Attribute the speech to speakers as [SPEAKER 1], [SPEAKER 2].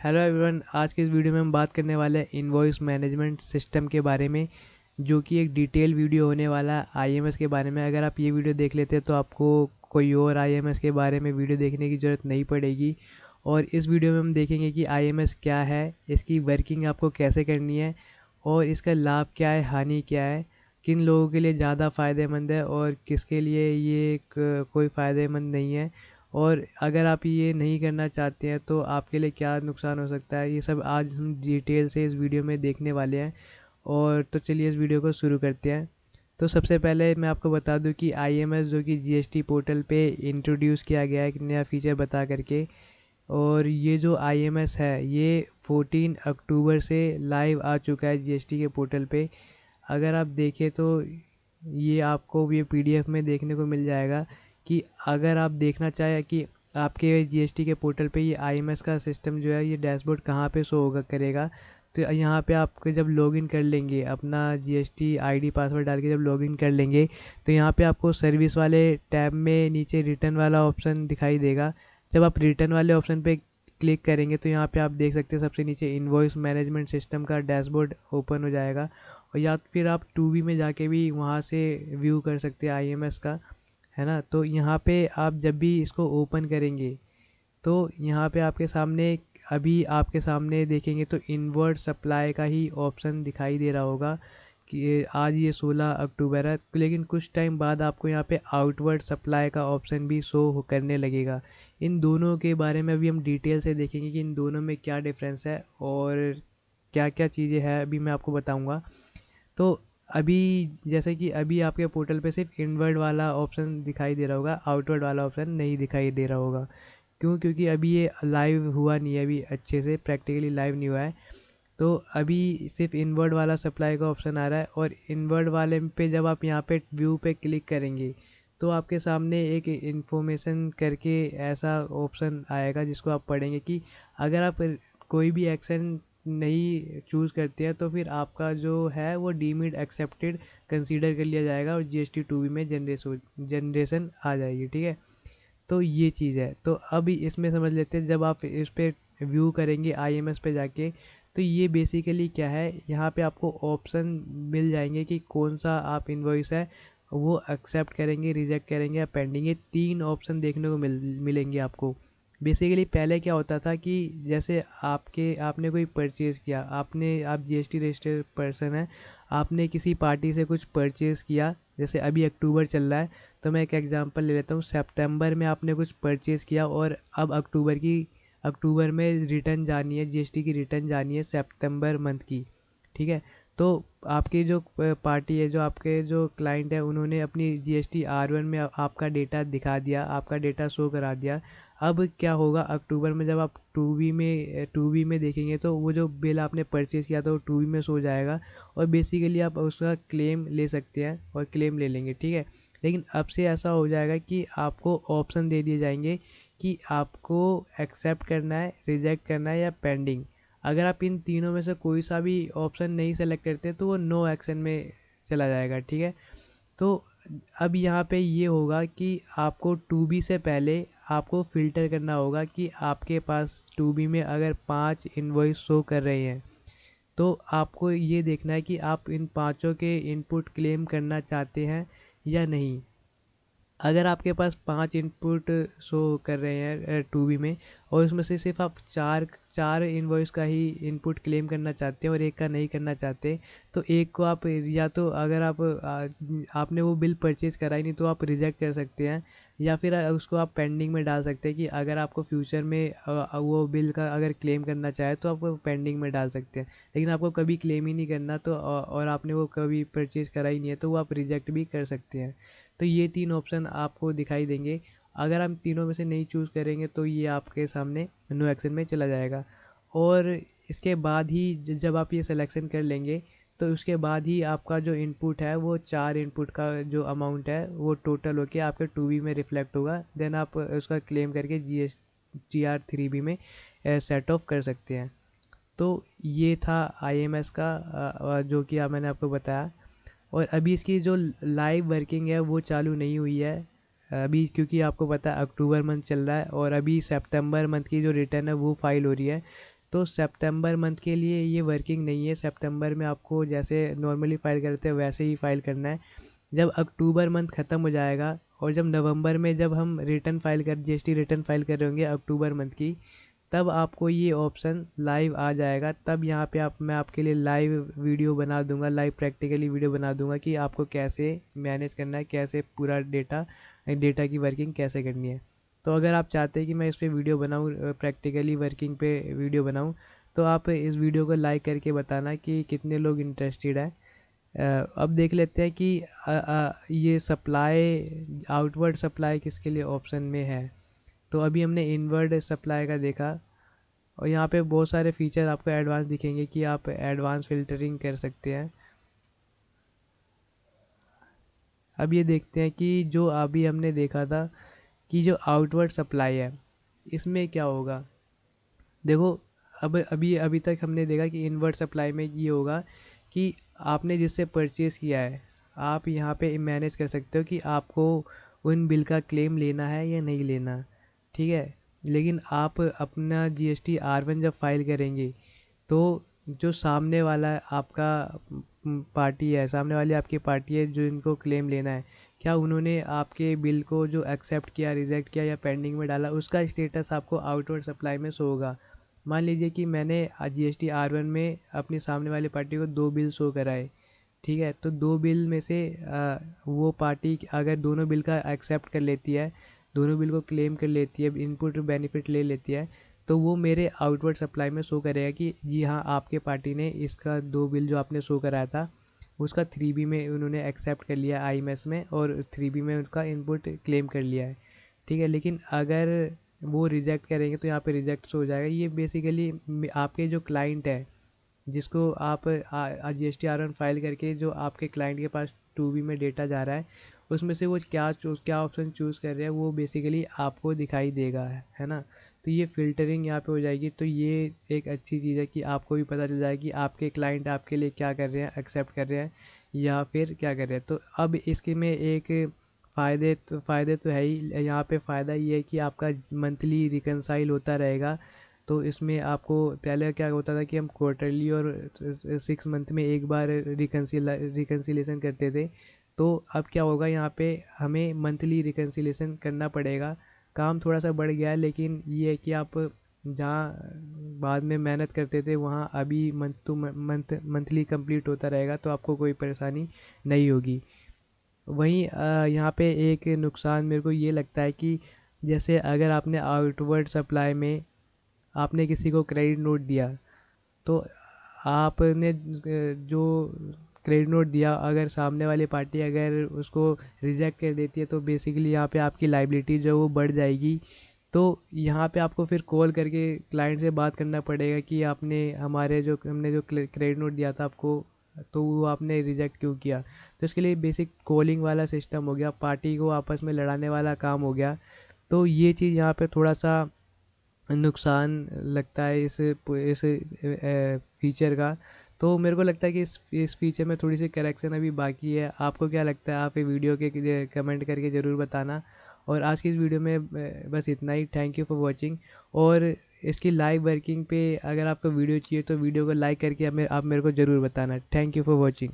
[SPEAKER 1] Hello everyone, आज के इस वीडियो में हम बात करने वाले हैं इनवॉइस मैनेजमेंट सिस्टम के बारे में, जो कि एक डिटेल वीडियो होने वाला है आईएमएस के बारे में। अगर आप ये वीडियो देख लेते हैं तो आपको कोई और आईएमएस के बारे में वीडियो देखने की ज़रूरत नहीं पड़ेगी। और इस वीडियो में हम देखेंगे कि आईएमएस क्या है, इसकी वर्किंग आपको कैसे करनी है और इसका लाभ क्या है, हानि क्या है, किन लोगों के लिए ज़्यादा फ़ायदेमंद है और किसके लिए ये कोई फ़ायदेमंद नहीं है। और अगर आप ये नहीं करना चाहते हैं तो आपके लिए क्या नुकसान हो सकता है, ये सब आज हम डिटेल से इस वीडियो में देखने वाले हैं। और तो चलिए इस वीडियो को शुरू करते हैं। तो सबसे पहले मैं आपको बता दूं कि आईएमएस जो कि जीएसटी पोर्टल पे इंट्रोड्यूस किया गया है एक नया फीचर बता करके। और ये जो आईएमएस है ये 14 अक्टूबर से लाइव आ चुका है जीएसटी के पोर्टल पे। अगर आप देखें तो ये आपको ये पीडीएफ में देखने को मिल जाएगा कि अगर आप देखना चाहें कि आपके जीएसटी के पोर्टल पे ये आईएमएस का सिस्टम जो है ये डैशबोर्ड कहाँ पे शो होगा करेगा। तो यहाँ पे आपको जब लॉगिन कर लेंगे, अपना जीएसटी आईडी पासवर्ड डाल के जब लॉगिन कर लेंगे, तो यहाँ पे आपको सर्विस वाले टैब में नीचे रिटर्न वाला ऑप्शन दिखाई देगा। जब आप रिटर्न वाले ऑप्शन पे क्लिक करेंगे तो यहाँ पे आप देख सकते हैं सबसे नीचे इनवॉइस मैनेजमेंट सिस्टम का डैशबोर्ड ओपन हो जाएगा। और या फिर आप 2B में जाके भी वहाँ से व्यू कर सकते हैं आईएमएस का, है ना। तो यहाँ पे आप जब भी इसको ओपन करेंगे तो यहाँ पे आपके सामने अभी आपके सामने देखेंगे तो इनवर्ट सप्लाई का ही ऑप्शन दिखाई दे रहा होगा कि आज ये 16 अक्टूबर है, लेकिन कुछ टाइम बाद आपको यहाँ पे आउटवर्ड सप्लाई का ऑप्शन भी शो करने लगेगा। इन दोनों के बारे में अभी हम डिटेल से देखेंगे कि इन दोनों में क्या डिफरेंस है और क्या क्या चीज़ें हैं, अभी मैं आपको बताऊँगा। तो अभी जैसे कि अभी आपके पोर्टल पे सिर्फ इनवर्ड वाला ऑप्शन दिखाई दे रहा होगा, आउटवर्ड वाला ऑप्शन नहीं दिखाई दे रहा होगा। क्यों? क्योंकि अभी ये लाइव हुआ नहीं है, अभी अच्छे से प्रैक्टिकली लाइव नहीं हुआ है। तो अभी सिर्फ इनवर्ड वाला सप्लाई का ऑप्शन आ रहा है। और इनवर्ड वाले पे जब आप यहाँ पे व्यू पे क्लिक करेंगे तो आपके सामने एक इन्फॉर्मेशन करके ऐसा ऑप्शन आएगा जिसको आप पढ़ेंगे कि अगर आप कोई भी एक्शन नहीं चूज़ करते हैं तो फिर आपका जो है वो डीम्ड एक्सेप्टेड कंसीडर कर लिया जाएगा और जीएसटी 2B में जनरेशन आ जाएगी, ठीक है। तो ये चीज़ है। तो अब इसमें समझ लेते हैं, जब आप इस पे व्यू करेंगे आईएमएस पे जाके तो ये बेसिकली क्या है, यहाँ पे आपको ऑप्शन मिल जाएंगे कि कौन सा आप इनवॉइस है वो एक्सेप्ट करेंगे, रिजेक्ट करेंगे या पेंडिंग, ये 3 ऑप्शन देखने को मिलेंगे आपको। बेसिकली पहले क्या होता था कि जैसे आपने कोई परचेज़ किया, आप जीएसटी रजिस्टर्ड पर्सन है, आपने किसी पार्टी से कुछ परचेज़ किया, जैसे अभी अक्टूबर चल रहा है तो मैं एक एग्जांपल ले लेता हूँ। सितंबर में आपने कुछ परचेज़ किया और अब अक्टूबर में रिटर्न जानी है, जीएसटी की रिटर्न जानी है सितंबर मंथ की, ठीक है। तो आपकी जो पार्टी है, जो आपके जो क्लाइंट है, उन्होंने अपनी जीएसटी R1 में आपका डेटा दिखा दिया, आपका डेटा शो करा दिया। अब क्या होगा, अक्टूबर में जब आप 2B में देखेंगे तो वो जो बिल आपने परचेज़ किया था वो 2B में शो जाएगा और बेसिकली आप उसका क्लेम ले सकते हैं और क्लेम ले लेंगे, ठीक है। लेकिन अब से ऐसा हो जाएगा कि आपको ऑप्शन दे दिए जाएंगे कि आपको एक्सेप्ट करना है, रिजेक्ट करना है या पेंडिंग। अगर आप इन तीनों में से कोई सा भी ऑप्शन नहीं सेलेक्ट करते तो वो नो एक्शन में चला जाएगा, ठीक है। तो अब यहाँ पे ये होगा कि आपको 2B से पहले आपको फ़िल्टर करना होगा कि आपके पास 2B में अगर 5 इनवॉइस शो कर रहे हैं तो आपको ये देखना है कि आप इन पाँचों के इनपुट क्लेम करना चाहते हैं या नहीं। अगर आपके पास 5 इनपुट शो कर रहे हैं 2B में और उसमें से सिर्फ आप चार इनवॉइस का ही इनपुट क्लेम करना चाहते हैं और एक का नहीं करना चाहते, तो एक को आप या तो अगर आपने वो बिल परचेज़ करा ही नहीं तो आप रिजेक्ट कर सकते हैं, या फिर उसको आप पेंडिंग में डाल सकते हैं कि अगर आपको फ्यूचर में वो बिल का अगर क्लेम करना चाहे तो आप वो पेंडिंग में डाल सकते हैं। लेकिन आपको कभी क्लेम ही नहीं करना तो और आपने वो कभी परचेज़ करा ही नहीं है तो वो आप रिजेक्ट भी कर सकते हैं। तो ये 3 ऑप्शन आपको दिखाई देंगे। अगर हम तीनों में से नहीं चूज़ करेंगे तो ये आपके सामने नो एक्शन में चला जाएगा। और इसके बाद ही जब आप ये सिलेक्शन कर लेंगे तो उसके बाद ही आपका जो इनपुट है वो 4 इनपुट का जो अमाउंट है वो टोटल होके आपके 2B में रिफ्लेक्ट होगा। देन आप उसका क्लेम करके GR 3B में सेट ऑफ कर सकते हैं। तो ये था आईएमएस का जो कि मैंने आपको बताया। और अभी इसकी जो लाइव वर्किंग है वो चालू नहीं हुई है अभी, क्योंकि आपको पता है अक्टूबर मंथ चल रहा है और अभी सितंबर मंथ की जो रिटर्न है वो फाइल हो रही है। तो सितंबर मंथ के लिए ये वर्किंग नहीं है। सितंबर में आपको जैसे नॉर्मली फ़ाइल करते हैं वैसे ही फ़ाइल करना है। जब अक्टूबर मंथ ख़त्म हो जाएगा और जब नवंबर में जब हम रिटर्न फाइल कर जीएसटी रिटर्न फाइल कर रहे होंगे अक्टूबर मंथ की, तब आपको ये ऑप्शन लाइव आ जाएगा। तब यहाँ पे मैं आपके लिए लाइव वीडियो बना दूंगा, लाइव प्रैक्टिकली वीडियो बना दूंगा कि आपको कैसे मैनेज करना है, कैसे पूरा डेटा की वर्किंग कैसे करनी है। तो अगर आप चाहते हैं कि मैं इस पर वीडियो बनाऊँ, प्रैक्टिकली वर्किंग पे वीडियो बनाऊँ, तो आप इस वीडियो को लाइक करके बताना कि कितने लोग इंटरेस्टेड हैं। अब देख लेते हैं कि ये सप्लाई, आउटवर्ड सप्लाई किसके लिए ऑप्शन में है। तो अभी हमने इनवर्ड सप्लाई का देखा और यहाँ पे बहुत सारे फीचर आपको एडवांस दिखेंगे कि आप एडवांस फिल्टरिंग कर सकते हैं। अब ये देखते हैं कि जो अभी हमने देखा था कि जो आउटवर्ड सप्लाई है इसमें क्या होगा। देखो, अब अभी तक हमने देखा कि इनवर्ड सप्लाई में ये होगा कि आपने जिससे परचेज़ किया है आप यहाँ पे मैनेज कर सकते हो कि आपको उन बिल का क्लेम लेना है या नहीं लेना, ठीक है। लेकिन आप अपना जीएसटी R1 जब फाइल करेंगे तो जो सामने वाला आपका पार्टी है, सामने वाली आपकी पार्टी है जो इनको क्लेम लेना है, क्या उन्होंने आपके बिल को जो एक्सेप्ट किया, रिजेक्ट किया या पेंडिंग में डाला, उसका स्टेटस आपको आउटवर्ड सप्लाई में शो होगा। मान लीजिए कि मैंने जीएसटी R1 में अपनी सामने वाली पार्टी को 2 बिल शो कराए, ठीक है। तो 2 बिल में से वो पार्टी अगर दोनों बिल का एक्सेप्ट कर लेती है, दोनों बिल को क्लेम कर लेती है, इनपुट बेनिफिट ले लेती है, तो वो मेरे आउटवर्ड सप्लाई में शो करेगा कि जी हाँ, आपके पार्टी ने इसका 2 बिल जो आपने शो कराया था उसका 3B में उन्होंने एक्सेप्ट कर लिया IMS में, और 3B में उसका इनपुट क्लेम कर लिया है, ठीक है। लेकिन अगर वो रिजेक्ट करेंगे तो यहाँ पे रिजेक्ट हो जाएगा। ये बेसिकली आपके जो क्लाइंट है जिसको आप जीएसटी R1 फाइल करके जो आपके क्लाइंट के पास 2B में डेटा जा रहा है, उसमें से वो क्या ऑप्शन चूज़ कर रहे हैं वो बेसिकली आपको दिखाई देगा, है ना। तो ये फ़िल्टरिंग यहाँ पे हो जाएगी। तो ये एक अच्छी चीज़ है कि आपको भी पता चल जाए कि आपके क्लाइंट आपके लिए क्या कर रहे हैं, एक्सेप्ट कर रहे हैं या फिर क्या कर रहे हैं। तो अब इसके में एक फ़ायदे तो है ही। यहाँ पे फ़ायदा ये है कि आपका मंथली रिकनसाइल होता रहेगा। तो इसमें आपको पहले क्या होता था कि हम क्वार्टरली और 6 मंथ में एक बार रिकन्सिलेशन करते थे। तो अब क्या होगा, यहाँ पे हमें मंथली रिकन्सिलेशन करना पड़ेगा। काम थोड़ा सा बढ़ गया है, लेकिन ये है कि आप जहाँ बाद में मेहनत करते थे वहाँ अभी मंथली कंप्लीट होता रहेगा, तो आपको कोई परेशानी नहीं होगी। वहीं यहाँ पे एक नुकसान मेरे को ये लगता है कि जैसे अगर आपने आउटवर्ड सप्लाई में आपने किसी को क्रेडिट नोट दिया, तो आपने जो क्रेडिट नोट दिया अगर सामने वाली पार्टी अगर उसको रिजेक्ट कर देती है, तो बेसिकली यहाँ पे आपकी लाइबिलिटी जो वो बढ़ जाएगी। तो यहाँ पे आपको फिर कॉल करके क्लाइंट से बात करना पड़ेगा कि हमने जो क्रेडिट नोट दिया था आपको, तो वो आपने रिजेक्ट क्यों किया। तो इसके लिए बेसिक कॉलिंग वाला सिस्टम हो गया, पार्टी को आपस में लड़ाने वाला काम हो गया। तो ये चीज़ यहाँ पे थोड़ा सा नुकसान लगता है इस फीचर का। तो मेरे को लगता है कि इस फीचर में थोड़ी सी करेक्शन अभी बाकी है। आपको क्या लगता है, आप ये वीडियो के कमेंट करके ज़रूर बताना। और आज की इस वीडियो में बस इतना ही। Thank you for watching. और इसकी लाइव वर्किंग पे अगर आपको वीडियो चाहिए तो वीडियो को लाइक करके आप मेरे को ज़रूर बताना। Thank you for watching.